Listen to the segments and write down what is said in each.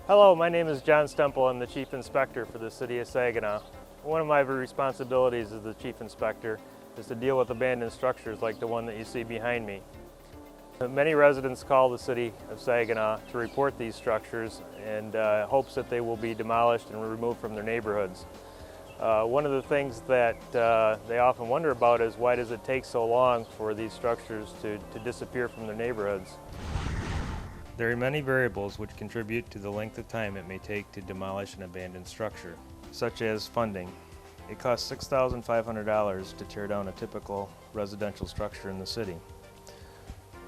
Hello, my name is John Stemple. I'm the Chief Inspector for the City of Saginaw. One of my responsibilities as the Chief Inspector is to deal with abandoned structures like the one that you see behind me. Many residents call the City of Saginaw to report these structures in hopes that they will be demolished and removed from their neighborhoods. One of the things that they often wonder about is why does it take so long for these structures to disappear from their neighborhoods? There are many variables which contribute to the length of time it may take to demolish an abandoned structure, such as funding. It costs $6,500 to tear down a typical residential structure in the city.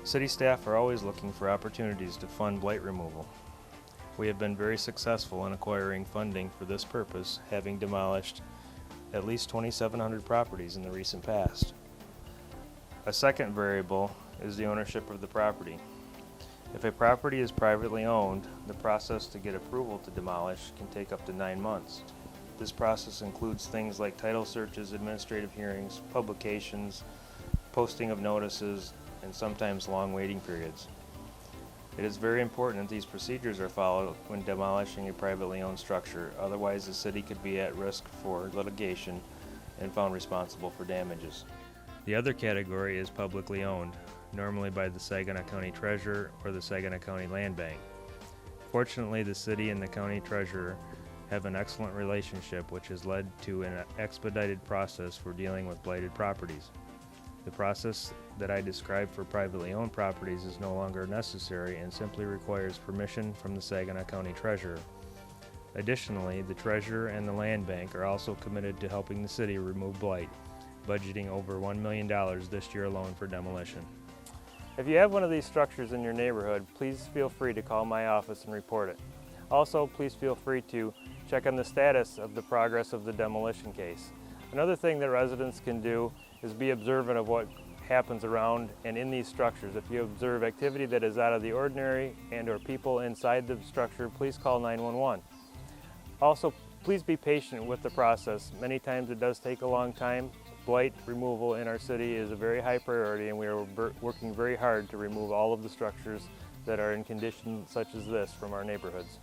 City staff are always looking for opportunities to fund blight removal. We have been very successful in acquiring funding for this purpose, having demolished at least 2,700 properties in the recent past. A second variable is the ownership of the property. If a property is privately owned, the process to get approval to demolish can take up to 9 months. This process includes things like title searches, administrative hearings, publications, posting of notices, and sometimes long waiting periods. It is very important that these procedures are followed when demolishing a privately owned structure, otherwise the city could be at risk for litigation and found responsible for damages. The other category is publicly owned, normally by the Saginaw County Treasurer or the Saginaw County Land Bank. Fortunately, the city and the county treasurer have an excellent relationship, which has led to an expedited process for dealing with blighted properties. The process that I described for privately owned properties is no longer necessary and simply requires permission from the Saginaw County Treasurer. Additionally, the Treasurer and the Land Bank are also committed to helping the city remove blight, budgeting over $1 million this year alone for demolition. If you have one of these structures in your neighborhood, please feel free to call my office and report it. Also, please feel free to check on the status of the progress of the demolition case. Another thing that residents can do is be observant of what happens around and in these structures. If you observe activity that is out of the ordinary and/or people inside the structure, please call 911. Also, please be patient with the process. Many times it does take a long time. Blight removal in our city is a very high priority, and we are working very hard to remove all of the structures that are in conditions such as this from our neighborhoods.